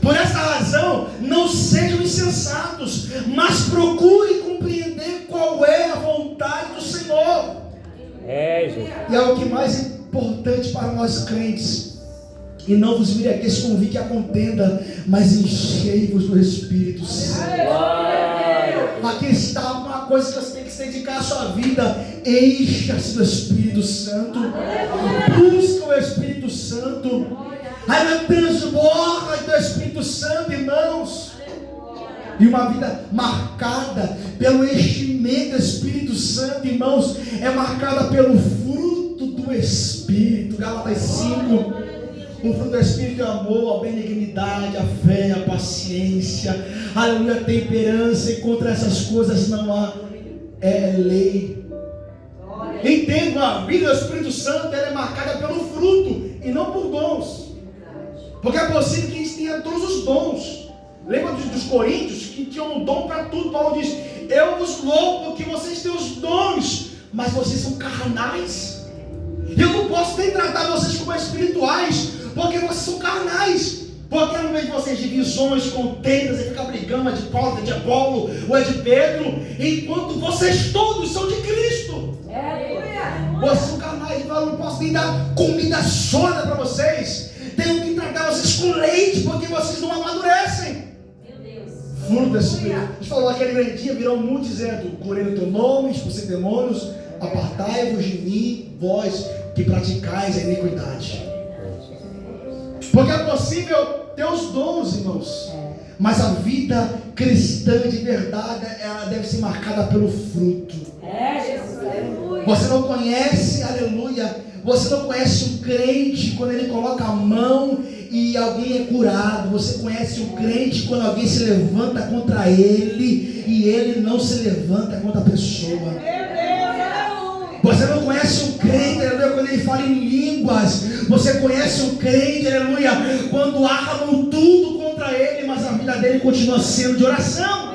Por essa razão, não sejam insensatos, mas procurem compreender qual é a vontade do Senhor. Jesus. E é o que mais importante para nós crentes. E não vos embriagueis com o vinho que a contenda, mas enchei-vos do Espírito Santo. Aqui está uma coisa que você tem que se dedicar à sua vida. Encha-se do Espírito Santo. Busca o Espírito Santo. Aí transborda do Espírito Santo, irmãos. E uma vida marcada pelo enchimento do Espírito Santo, irmãos, é marcada pelo fruto do Espírito. Gálatas 5. O fruto do Espírito é o amor, a benignidade, a fé, a paciência, aleluia, a temperança, e contra essas coisas não há lei. Entenda, a vida do Espírito Santo ela é marcada pelo fruto e não por dons. Porque é possível que a gente tenha todos os dons. Lembra dos coríntios que tinham um dom para tudo? Paulo diz, eu vos louvo que vocês têm os dons, mas vocês são carnais. Eu não posso nem tratar vocês como espirituais, porque vocês são carnais. Porque no meio de vocês divisões, contendas, e ficar brigando, é de Paulo, é de Apolo, ou é de Pedro, enquanto vocês todos são de Cristo. Vocês são carnais, então eu não posso nem dar comida sólida para vocês. Tenho que tratar vocês com leite, porque vocês não amadurecem. Fruto do Espírito. A gente falou aquele grande dia, virou um mundo dizendo, curei no teu nome, expulsei demônios, apartai-vos de mim, vós que praticais a iniquidade. Porque é possível ter os dons, irmãos, mas a vida cristã de verdade, ela deve ser marcada pelo fruto. Você não conhece, aleluia, você não conhece um crente quando ele coloca a mão e alguém é curado. Você conhece um crente quando alguém se levanta contra ele e ele não se levanta contra a pessoa. Você não conhece um crente, aleluia, quando ele fala em línguas. Você conhece um crente, aleluia, quando armam tudo contra ele, mas a vida dele continua sendo de oração.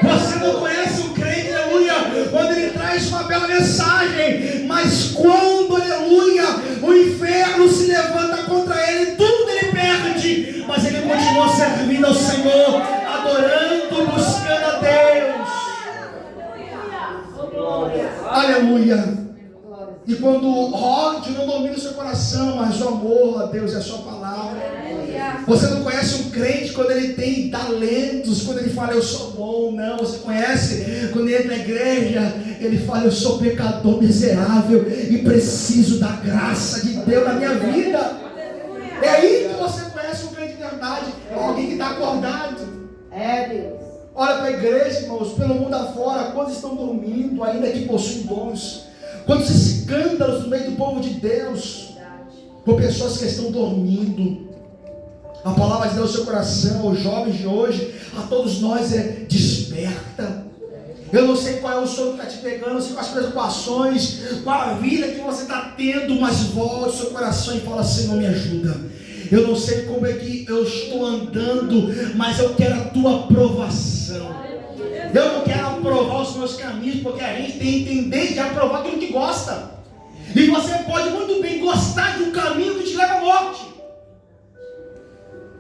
Você não conhece um crente, aleluia, quando ele traz uma bela mensagem, mas quando, aleluia, o inferno se levanta contra ele, tudo ele perde, mas ele continua servindo ao Senhor, adorando, buscando a Deus. Aleluia. E quando o ódio não domina o seu coração, mas o amor a Deus é a sua palavra. Você não conhece um crente quando ele tem talentos, quando ele fala eu sou bom, não. Você conhece quando ele entra na igreja, ele fala eu sou pecador miserável e preciso da graça de Deus na minha vida. É aí que você conhece um crente de verdade, alguém que está acordado. É, Deus. Olha para a igreja, irmãos, pelo mundo afora, quantos estão dormindo, ainda que possuem dons. Quantos escândalos no meio do povo de Deus, por pessoas que estão dormindo. A palavra de Deus no seu coração, aos jovens de hoje, a todos nós é desperta. Eu não sei qual é o sono que está te pegando, não sei quais preocupações, qual a vida que você está tendo, mas volte o seu coração e fala, Senhor, me ajuda. Eu não sei como é que eu estou andando, mas eu quero a tua aprovação. Eu não quero aprovar os meus caminhos, porque a gente tem que entender de aprovar aquilo que gosta. E você pode muito bem gostar de um caminho que te leva à morte.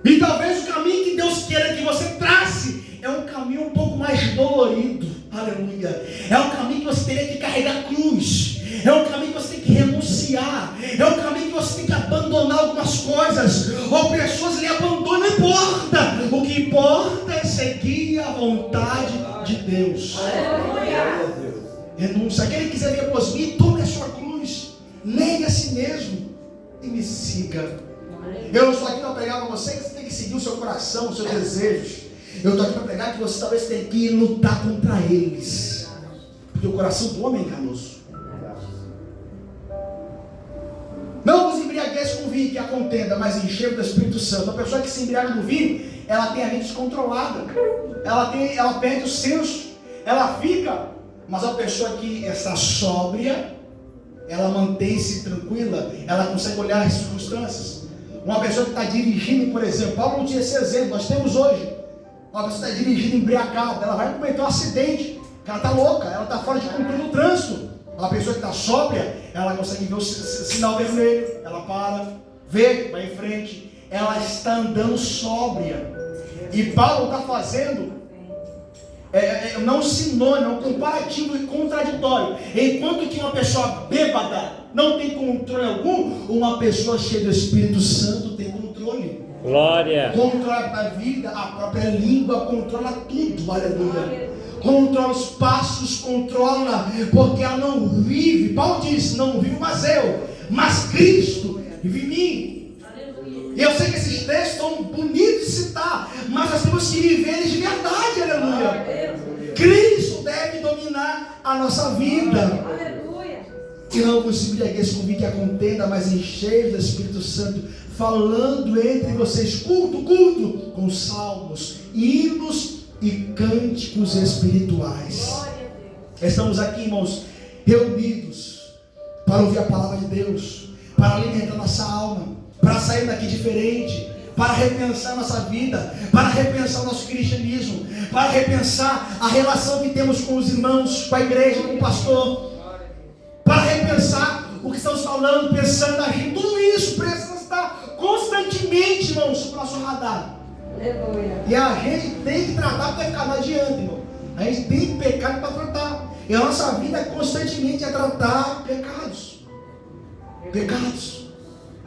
E talvez o caminho que Deus queira que você trace é um caminho um pouco mais dolorido. Aleluia. É um caminho que você teria que carregar a cruz. É um caminho que você tem que renunciar. É um caminho que você tem que abandonar algumas coisas. Ou pessoas lhe abandonam, não importa. O que importa é seguir a vontade de Deus. Renúncia. Aquele que quiser vir após mim, tome a sua cruz. Negue a si mesmo e me siga. Eu não estou aqui para pregar para você que você tem que seguir o seu coração, os seus desejos. Eu estou aqui para pregar que você talvez tenha que lutar contra eles. Porque o coração do homem é enganoso. Não vos embriagueis com vinho, que é a contenda, mas enchei do Espírito Santo. A pessoa que se embriaga no vinho, ela tem a mente descontrolada. Ela perde o senso. Ela fica. Mas a pessoa que está sóbria, ela mantém-se tranquila. Ela consegue olhar as circunstâncias. Uma pessoa que está dirigindo, por exemplo, Paulo não tinha esse exemplo, nós temos hoje. Uma pessoa que está dirigindo embriagada, ela vai cometer um acidente, ela está louca, ela está fora de controle do trânsito. Uma pessoa que está sóbria, ela consegue ver o sinal vermelho, ela para, vê, vai em frente, ela está andando sóbria. E Paulo está fazendo não um sinônimo, um comparativo e contraditório. Enquanto que uma pessoa bêbada não tem controle algum, uma pessoa cheia do Espírito Santo tem controle. Glória. Controla a vida, a própria língua, controla tudo, aleluia. Controla os passos, controla, porque ela não vive. Paulo diz, não vivo mais eu, mas Cristo vive em mim. E eu sei que esses textos estão bonitos de citar, mas nós temos que viver eles de verdade, aleluia. Cristo deve dominar a nossa vida. E não vos embriagueis com vinho, que é a contenda, mas enchei do Espírito Santo, falando entre vocês, culto, com salmos, hinos e cânticos espirituais. Estamos aqui, irmãos, reunidos para ouvir a palavra de Deus, para alimentar nossa alma, para sair daqui diferente, para repensar nossa vida, para repensar o nosso cristianismo, para repensar a relação que temos com os irmãos, com a igreja, com o pastor, para repensar o que estamos falando, pensando na gente. Tudo isso precisa estar constantemente, irmãos, sobre o nosso radar. Aleluia. E a gente tem que tratar para ficar, não adianta, irmão. A gente tem pecado para tratar. E a nossa vida constantemente é tratar pecados.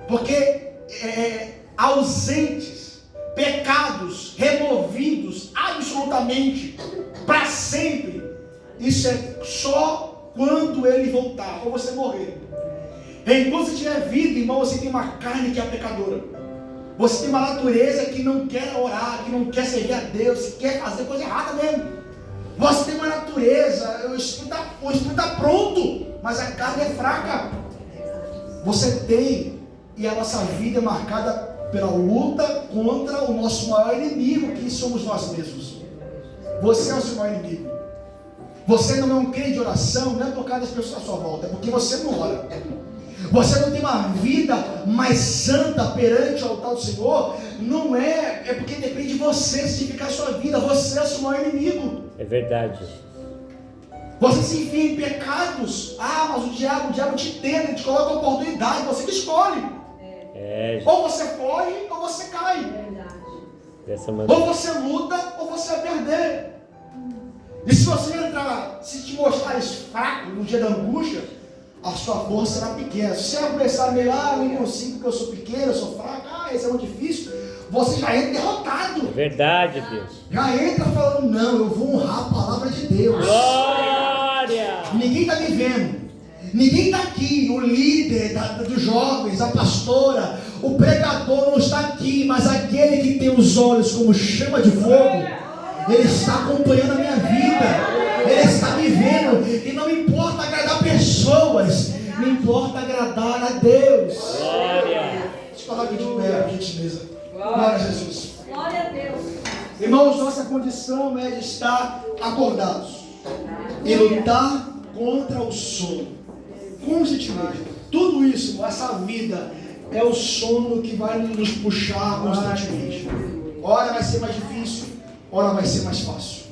Porque ausentes, pecados removidos absolutamente, para sempre. Isso é só quando ele voltar, ou você morrer. Enquanto você tiver vida, irmão, você tem uma carne que é pecadora. Você tem uma natureza que não quer orar, que não quer servir a Deus, que quer fazer coisa errada mesmo. Você tem uma natureza, o espírito está pronto, mas a carne é fraca. Você tem, e a nossa vida é marcada pela luta contra o nosso maior inimigo, que somos nós mesmos. Você é o seu maior inimigo. Você não é um crente de oração, não é por causa das pessoas à sua volta, é porque você não ora. Você não tem uma vida mais santa perante o altar do Senhor, não é porque depende de você santificar a sua vida. Você é o seu maior inimigo. É verdade. Você se enfia em pecados. Mas o diabo te tenta, ele te coloca a oportunidade, você que escolhe. Ou você foge, ou você cai. Dessa maneira. Ou você luta, ou você vai perder. E se você entrar, se te mostrares fraco no dia da angústia, a sua força será pequena. Se você começar a meio, eu não consigo porque eu sou pequeno, eu sou fraco, esse é muito difícil, você já entra derrotado. Verdade, Deus. Já entra falando, não, eu vou honrar a palavra de Deus. Glória! Ninguém está me vendo. Ninguém está aqui. O líder dos jovens, a pastora, o pregador não está aqui, mas aquele que tem os olhos como chama de fogo, ele está acompanhando a minha vida. Ele está me vendo. E não importa agradar pessoas, me importa agradar a Deus. Glória! Deixa eu falar aqui de pé, por gentileza. Glória a Jesus. Glória a Deus. Irmãos, nossa condição é de estar acordados e lutar contra o sono constantemente. Tudo isso, essa vida, é o sono que vai nos puxar constantemente. Ora vai ser mais difícil, ora vai ser mais fácil.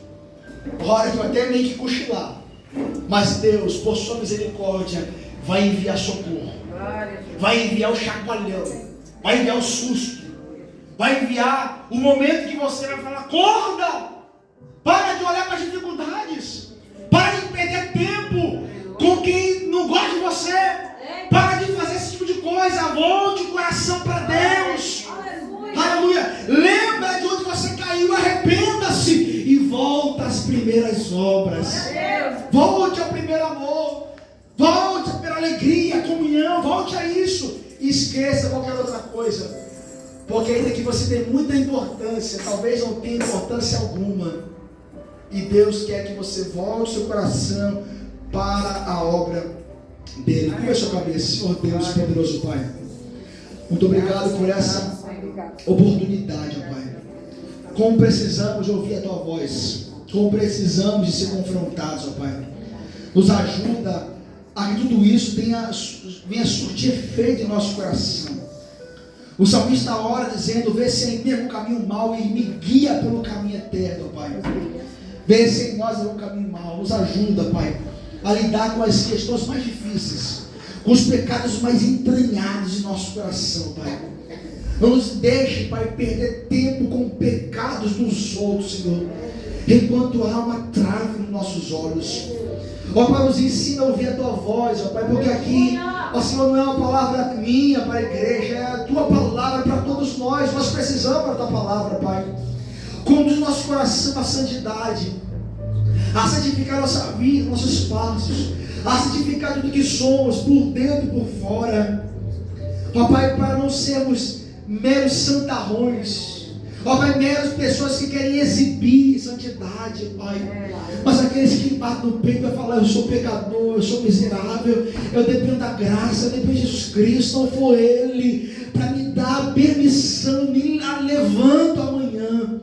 Ora que eu até meio que cochilar, mas Deus, por sua misericórdia, vai enviar socorro, vai enviar o chacoalhão, vai enviar o susto, vai enviar o momento que você vai falar: acorda, para de olhar para as dificuldades, para de perder tempo com quem não gosta de você, para de fazer esse tipo de coisa, volte o coração para Deus. Aleluia. Lembra de onde você caiu, arrependa-se e volta às primeiras obras. Volte ao primeiro amor, volte à primeira alegria, à comunhão, volte a isso e esqueça qualquer outra coisa. Porque ainda que você tenha muita importância, talvez não tenha importância alguma. E Deus quer que você volte seu coração para a obra dele. Curva a sua cabeça. Senhor Deus poderoso Pai, muito obrigado por essa oportunidade, ó Pai. Como precisamos ouvir a Tua voz, como precisamos de ser confrontados, ó Pai. Nos ajuda a que tudo isso venha surtir efeito em nosso coração. O salmista ora dizendo: vê se em mim é um caminho mau e me guia pelo caminho eterno, Pai. Vê se em nós é um caminho mau. Nos ajuda, Pai, a lidar com as questões mais difíceis, com os pecados mais entranhados de nosso coração, Pai. Não nos deixe, Pai, perder tempo com pecados dos outros, Senhor, enquanto há uma trave nos nossos olhos. Ó Pai, nos ensina a ouvir a Tua voz, ó Pai, porque aqui, ó Senhor, não é uma palavra minha para a igreja, é a Tua palavra para todos nós. Nós precisamos da Tua palavra, Pai. Conduz nosso coração à santidade, a santificar nossa vida, nossos passos, a santificar tudo que somos, por dentro e por fora. Ó Pai, para não sermos meros santarrões, ó Pai, meros pessoas que querem exibir santidade, Pai, mas aqueles que batem no peito e falam: eu sou pecador, eu sou miserável, eu dependo da graça, eu dependo de Jesus Cristo, não foi Ele para me dar a permissão, me levanto amanhã.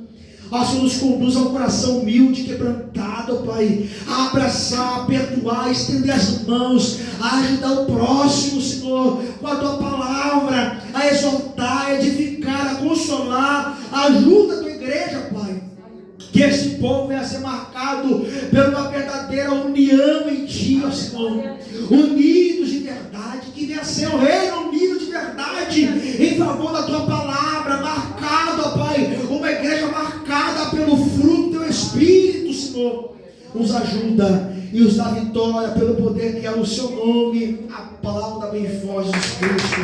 Ó Senhor, nos conduz a um coração humilde, quebrantado, Pai, a abraçar, a perdoar, a estender as mãos, a ajudar o próximo, Senhor, com a Tua palavra, a exortar, a edificar, a consolar. Ajuda a Tua igreja, Pai, que esse povo venha a ser marcado por uma verdadeira união em Ti, ó Senhor, unidos de verdade, que venha a ser o reino unido de verdade, em favor da Tua palavra, marcado, ó Pai, uma igreja marcada pelo fruto do Teu Espírito, Senhor. Nos ajuda e nos dá vitória pelo poder que é o Seu nome, a palavra bem forte de Jesus Cristo.